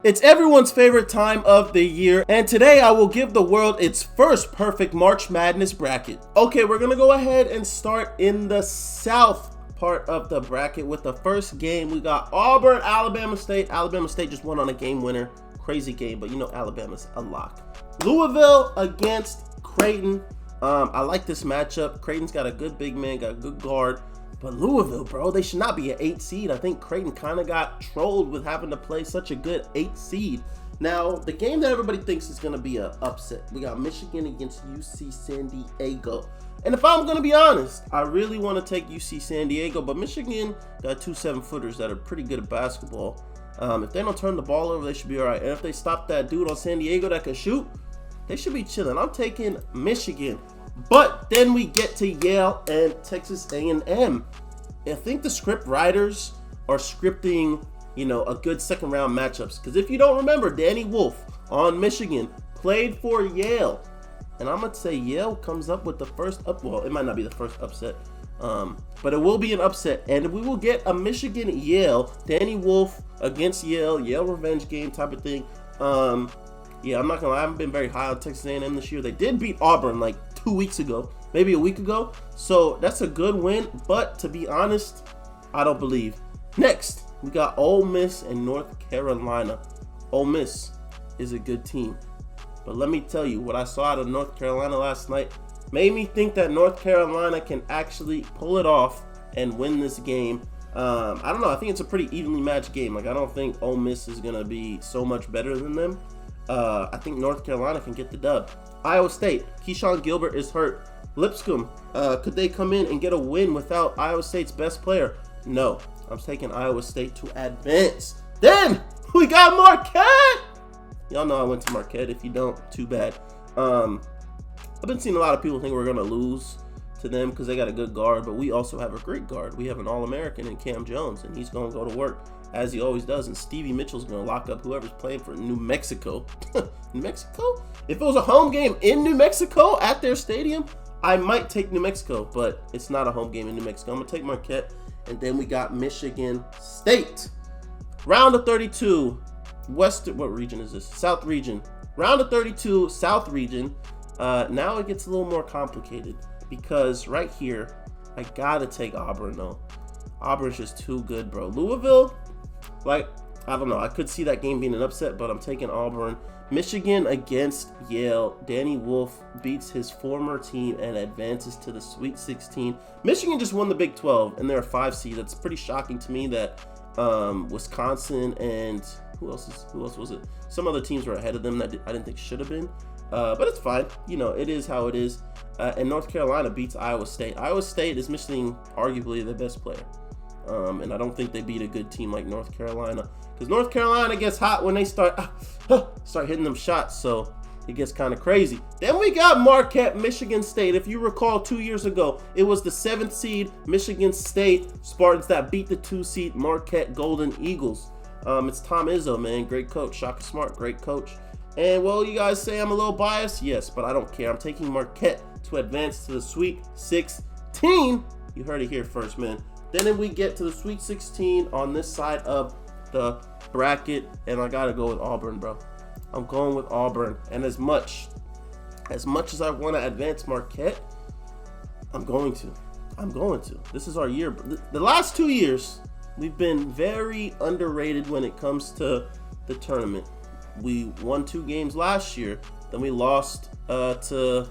It's everyone's favorite time of the year, and today I will give the world its first perfect March Madness bracket. Okay, we're gonna go ahead and start in the South part of the bracket with the first game. We got Auburn, Alabama State. Alabama State just won on a game winner. Crazy game, but you know Alabama's a lock. Louisville against Creighton. I like this matchup. Creighton's got a good big man, got a good guard. But Louisville, bro, they should not be an 8 seed. I think Creighton kind of got trolled with having to play such a good 8 seed. Now, the game that everybody thinks is going to be an upset, we got Michigan against UC San Diego. And if I'm going to be honest, I really want to take UC San Diego, but Michigan got 2 7-footers that are pretty good at basketball. If they don't turn the ball over, they should be all right. And if they stop that dude on San Diego that can shoot, they should be chilling. I'm taking Michigan. But then we get to Yale and Texas A&M. I think the script writers are scripting, a good second round matchups. Because if you don't remember, Danny Wolf on Michigan played for Yale. And I'm going to say Yale comes up with the first well, it might not be the first upset. But it will be an upset. And we will get a Michigan-Yale, Danny Wolf against Yale revenge game type of thing. Yeah, I'm not going to lie, I haven't been very high on Texas A&M this year. They did beat Auburn like 2 weeks ago, maybe a week ago. So that's a good win, but to be honest, I don't believe. Next, we got Ole Miss and North Carolina. Ole Miss is a good team. But let me tell you, what I saw out of North Carolina last night made me think that North Carolina can actually pull it off and win this game. I don't know, I think it's a pretty evenly matched game. Like, I don't think Ole Miss is going to be so much better than them. I think North Carolina can get the dub. Iowa State, Keyshawn Gilbert is hurt. Lipscomb, could they come in and get a win without Iowa State's best player? No, I'm taking Iowa State to advance. Then we got Marquette. Y'all know I went to Marquette. If you don't, too bad. I've been seeing a lot of people think we're gonna lose to them because they got a good guard, but we also have a great guard. We have an All-American in Cam Jones, and he's gonna go to work as he always does, and Stevie Mitchell's going to lock up whoever's playing for New Mexico. New Mexico? If it was a home game in New Mexico at their stadium, I might take New Mexico, but it's not a home game in New Mexico. I'm going to take Marquette, and then we got Michigan State. Round of 32, what region is this? South region. Round of 32, South region. Now it gets a little more complicated because right here, I got to take Auburn, though. Auburn's just too good, bro. Louisville, I don't know. I could see that game being an upset, but I'm taking Auburn. Michigan against Yale. Danny Wolf beats his former team and advances to the Sweet 16. Michigan just won the Big 12, and they're a 5 seed. That's pretty shocking to me that Wisconsin and who else was it? Some other teams were ahead of them that I didn't think should have been. But it's fine. It is how it is. And North Carolina beats Iowa State. Iowa State is missing arguably their best player. And I don't think they beat a good team like North Carolina, because North Carolina gets hot when they start hitting them shots, so it gets kind of crazy. Then we got Marquette, Michigan State. If you recall, 2 years ago, it was the 7th seed Michigan State Spartans that beat the 2 seed Marquette Golden Eagles. It's Tom Izzo, man, great coach. Shaka Smart, great coach. And well, you guys say I'm a little biased, yes, but I don't care. I'm taking Marquette to advance to the Sweet 16. You heard it here first, man. Then we get to the Sweet 16 on this side of the bracket, and I gotta go with Auburn, bro. I'm going with Auburn, and as much as I want to advance Marquette, I'm going to. This is our year. The last 2 years, we've been very underrated when it comes to the tournament. We won 2 games last year, then we lost to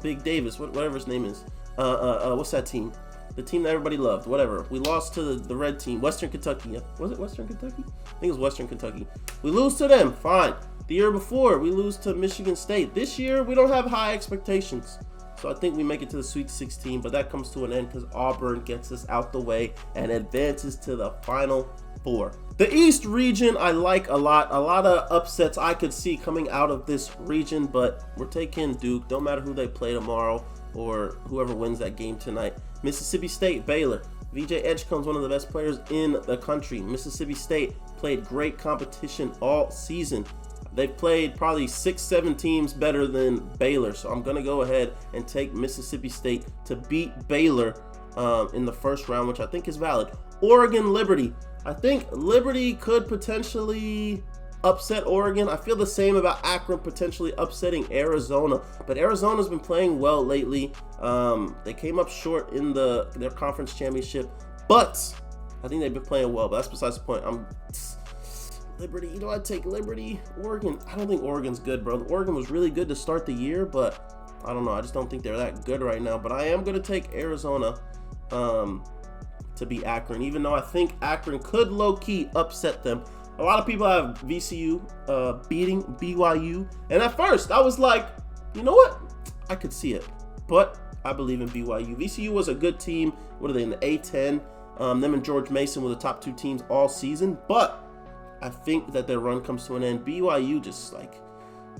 Big Davis, whatever his name is. What's that team? The team that everybody loved, whatever. We lost to the red team, Western Kentucky. Was it Western Kentucky? I think it was Western Kentucky. We lose to them, fine. The year before, we lose to Michigan State. This year, we don't have high expectations. So I think we make it to the Sweet 16, but that comes to an end because Auburn gets us out the way and advances to the Final Four. The East region I like a lot. A lot of upsets I could see coming out of this region, but we're taking Duke. Don't matter who they play tomorrow or whoever wins that game tonight. Mississippi State, Baylor. VJ Edgecombe's one of the best players in the country. Mississippi State played great competition all season. They've played probably 6-7 teams better than Baylor, so I'm going to go ahead and take Mississippi State to beat Baylor in the first round, which I think is valid. Oregon, Liberty. I think Liberty could potentially upset Oregon. I feel the same about Akron potentially upsetting Arizona, but Arizona's been playing well lately. They came up short in their conference championship, but I think they've been playing well. But that's besides the point. Liberty, I'd take Liberty. Oregon, I don't think Oregon's good, bro. Oregon was really good to start the year, but I don't know. I just don't think they're that good right now. But I am going to take Arizona to beat Akron, even though I think Akron could low-key upset them. A lot of people have VCU beating BYU. And at first, I was like, you know what? I could see it. But I believe in BYU. VCU was a good team. What are they, in the A10? Them and George Mason were the top 2 teams all season. But I think that their run comes to an end. BYU just,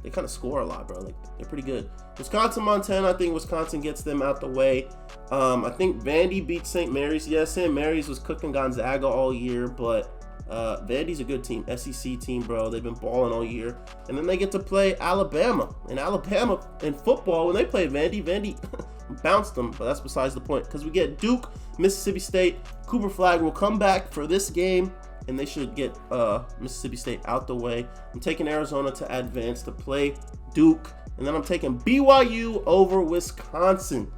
they kind of score a lot, bro. They're pretty good. Wisconsin, Montana, I think Wisconsin gets them out the way. I think Vandy beats St. Mary's. Yeah, St. Mary's was cooking Gonzaga all year, but Vandy's a good team, SEC team, bro. They've been balling all year. And then they get to play Alabama. And Alabama in football, when they play Vandy bounced them, but that's besides the point. Because we get Duke, Mississippi State. Cooper Flag will come back for this game, and they should get Mississippi State out the way. I'm taking Arizona to advance to play Duke. And then I'm taking BYU over Wisconsin.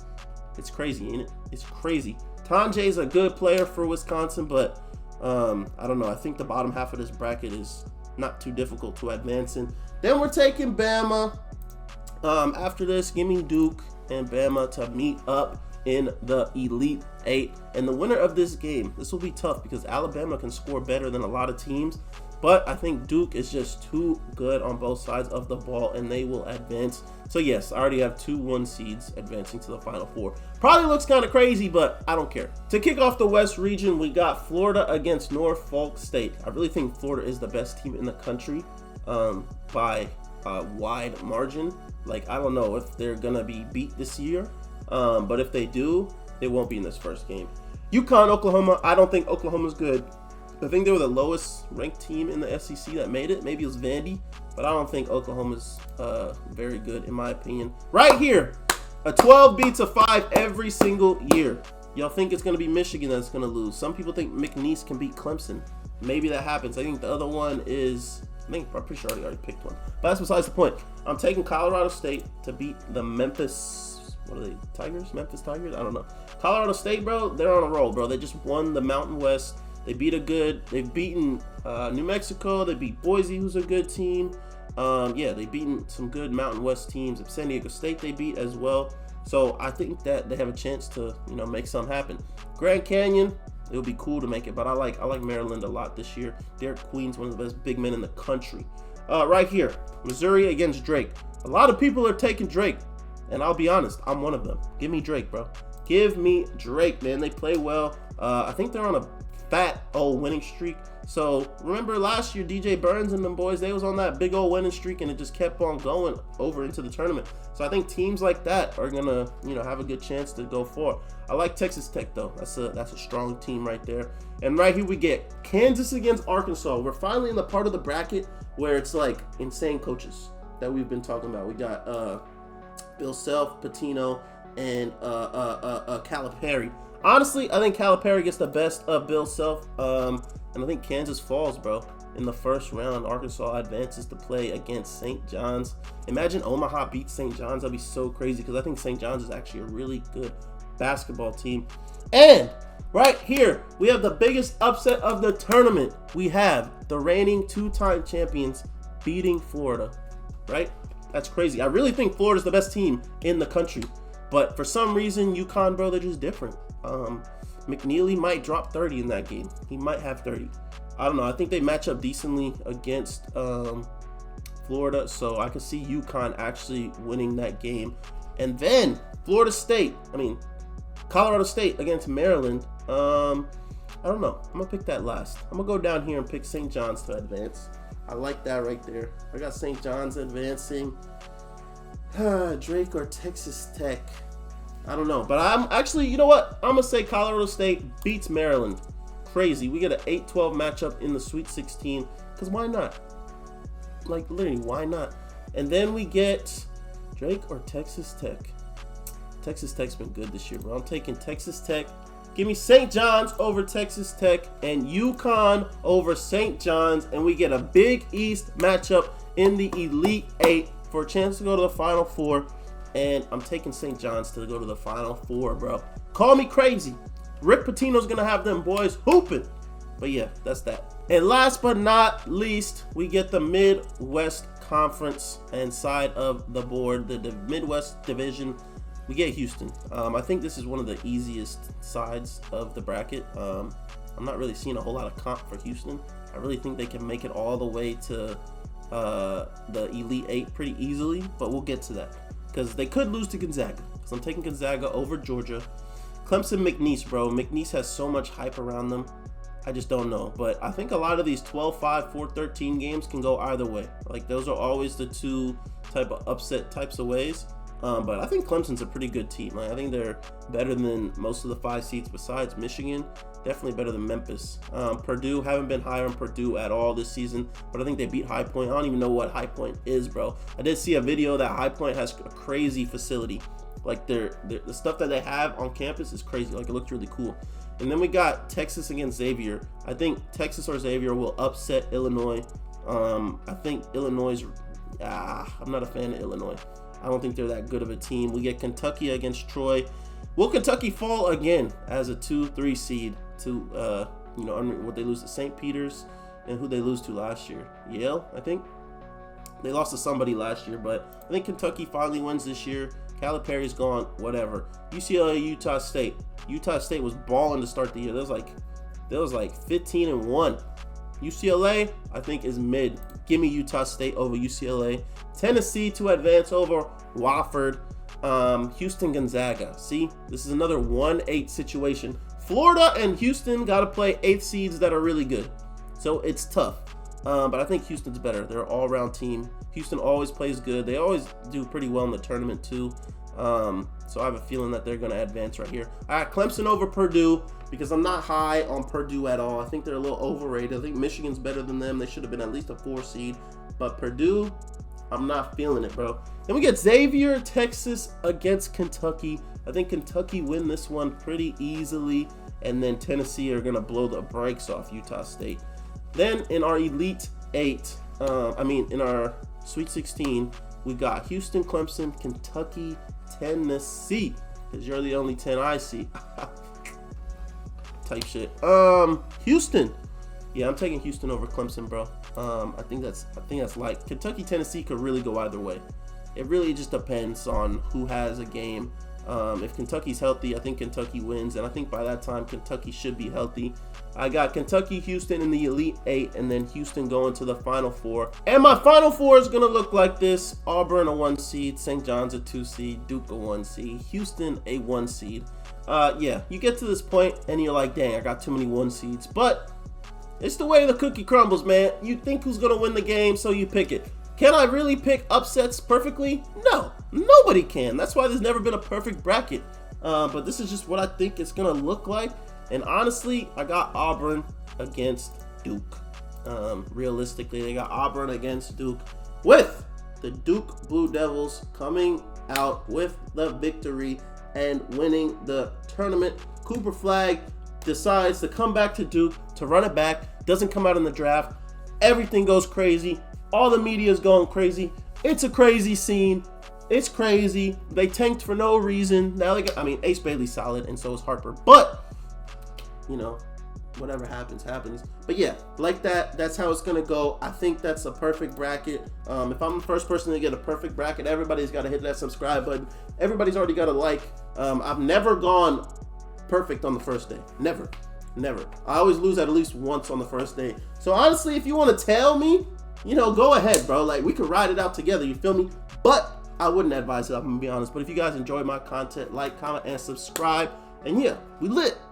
It's crazy, ain't it? It's crazy. Tanjay's a good player for Wisconsin, but I don't know. I think the bottom half of this bracket is not too difficult to advance in. Then we're taking Bama. After this, give me Duke and Bama to meet up in the Elite 8. And the winner of this game, this will be tough because Alabama can score better than a lot of teams. But I think Duke is just too good on both sides of the ball, and they will advance. So yes, I already have 2 1 seeds advancing to the Final Four. Probably looks kind of crazy, but I don't care. To kick off the West region, we got Florida against Norfolk State. I really think Florida is the best team in the country by a wide margin. I don't know if they're going to be beat this year, but if they do, they won't be in this first game. UConn, Oklahoma. I don't think Oklahoma's good. I think they were the lowest ranked team in the SEC that made it. Maybe it was Vandy, but I don't think Oklahoma's very good in my opinion. Right here, a 12 beats a 5 every single year. Y'all think it's going to be Michigan that's going to lose. Some people think McNeese can beat Clemson. Maybe that happens. I think the other one is, I'm pretty sure I already picked one. But that's besides the point. I'm taking Colorado State to beat the Memphis, what are they, Tigers? Memphis Tigers? I don't know. Colorado State, bro, they're on a roll, bro. They just won the Mountain West. They've beaten New Mexico. They beat Boise, who's a good team. They've beaten some good Mountain West teams. San Diego State they beat as well. So I think that they have a chance to, make something happen. Grand Canyon, it would be cool to make it, but I like Maryland a lot this year. Derek Queen's one of the best big men in the country. Right here, Missouri against Drake. A lot of people are taking Drake, and I'll be honest, I'm one of them. Give me Drake, bro. Give me Drake, man. They play well. I think they're on a fat old winning streak. So remember last year, DJ Burns and them boys, they was on that big old winning streak, and it just kept on going over into the tournament. So I think teams like that are gonna, have a good chance to go far. I like Texas Tech though. That's a strong team right there. And right here we get Kansas against Arkansas. We're finally in the part of the bracket where it's insane coaches that we've been talking about. We got Bill Self, Pitino, and Calipari. Honestly, I think Calipari gets the best of Bill Self, and I think Kansas falls, bro. In the first round, Arkansas advances to play against St. John's. Imagine Omaha beats St. John's. That'd be so crazy because I think St. John's is actually a really good basketball team. And right here, we have the biggest upset of the tournament. We have the reigning 2-time champions beating Florida, right? That's crazy. I really think Florida's the best team in the country. But for some reason, UConn, bro, they're just different. McNeely might drop 30 in that game. He might have 30. I don't know. I think they match up decently against Florida, so I could see UConn actually winning that game. And then Colorado State against Maryland. I don't know. I'm going to pick that last. I'm going to go down here and pick St. John's to advance. I like that right there. I got St. John's advancing. Drake or Texas Tech. I don't know. But I'm actually, you know what? I'm going to say Colorado State beats Maryland. Crazy. We get an 8-12 matchup in the Sweet 16. Because why not? Literally, why not? And then we get Drake or Texas Tech. Texas Tech's been good this year, bro. I'm taking Texas Tech Give me St. John's over Texas Tech and UConn over St. John's, and we get a Big East matchup in the Elite Eight for a chance to go to the Final Four. And I'm taking St. John's to go to the Final Four, bro. Call me crazy. Rick Pitino's gonna have them boys hooping. But yeah, that's that. And last but not least, we get the Midwest Conference and side of the board, the Midwest Division. We get Houston. I think this is one of the easiest sides of the bracket. I'm not really seeing a whole lot of comp for Houston. I really think they can make it all the way to the Elite Eight pretty easily, but we'll get to that because they could lose to Gonzaga. So I'm taking Gonzaga over Georgia. Clemson, McNeese, bro. McNeese has so much hype around them. I just don't know. But I think a lot of these 12-5, 4-13 games can go either way. Like, those are always the two type of upset types of ways. But I think Clemson's a pretty good team. Like, I think they're better than most of the 5 seeds besides Michigan. Definitely better than Memphis. Purdue, haven't been higher on Purdue at all this season, but I think they beat High Point. I don't even know what High Point is, bro. I did see a video that High Point has a crazy facility. Like, the stuff that they have on campus is crazy. Like, it looks really cool. And then we got Texas against Xavier. I think Texas or Xavier will upset Illinois. I think Illinois, I'm not a fan of Illinois. I don't think they're that good of a team. We get Kentucky against Troy. Will Kentucky fall again as a 2-3 seed to, what they lose to St. Peter's and who they lose to last year? Yale, I think. They lost to somebody last year, but I think Kentucky finally wins this year. Calipari's gone, whatever. UCLA, Utah State. Utah State was balling to start the year. There was like 15-1. UCLA, I think, is mid. Give me Utah State over UCLA. Tennessee to advance over Wofford. Houston, Gonzaga. See, this is another 1-8 situation. Florida and Houston got to play 8th seeds that are really good. So it's tough. But I think Houston's better. They're an all-around team. Houston always plays good. They always do pretty well in the tournament too. So I have a feeling that they're going to advance right here. I got Clemson over Purdue because I'm not high on Purdue at all. I think they're a little overrated. I think Michigan's better than them. They should have been at least a 4 seed. But Purdue, I'm not feeling it, bro. Then we get Xavier, Texas against Kentucky. I think Kentucky win this one pretty easily. And then Tennessee are going to blow the brakes off Utah State. Then in our Elite 8, in our Sweet 16, we got Houston, Clemson, Kentucky, Tennessee. Because you're the only 10 I see. Type shit. Houston. Yeah, I'm taking Houston over Clemson, bro. I think that's like Kentucky, Tennessee could really go either way. It really just depends on who has a game. If Kentucky's healthy, I think Kentucky wins, and I think by that time Kentucky should be healthy. I got Kentucky, Houston in the Elite 8, and then Houston going to the Final Four. And my Final Four is going to look like this. Auburn a 1 seed, St. John's a 2 seed, Duke a 1 seed, Houston a 1 seed. Yeah, you get to this point and you're like, dang, I got too many 1 seeds. But it's the way the cookie crumbles, man. You think who's going to win the game, so you pick it. Can I really pick upsets perfectly? No, nobody can. That's why there's never been a perfect bracket. But this is just what I think it's going to look like. And honestly, I got Auburn against Duke. Realistically, they got Auburn against Duke with the Duke Blue Devils coming out with the victory and winning the tournament. Cooper Flagg decides to come back to Duke to run it back. Doesn't come out in the draft. Everything goes crazy. All the media is going crazy. It's a crazy scene. It's crazy. They tanked for no reason. Now they got, Ace Bailey's solid, and so is Harper. But, whatever happens, happens. But yeah, like that, that's how it's going to go. I think that's a perfect bracket. If I'm the first person to get a perfect bracket, everybody's got to hit that subscribe button. Everybody's already got a like. I've never gone perfect on the first day. Never. I always lose at least once on the first day. So honestly, if you want to tell me, go ahead, bro. Like, we could ride it out together, you feel me? But I wouldn't advise it, I'm going to be honest. But if you guys enjoy my content, like, comment, and subscribe. And yeah, we lit.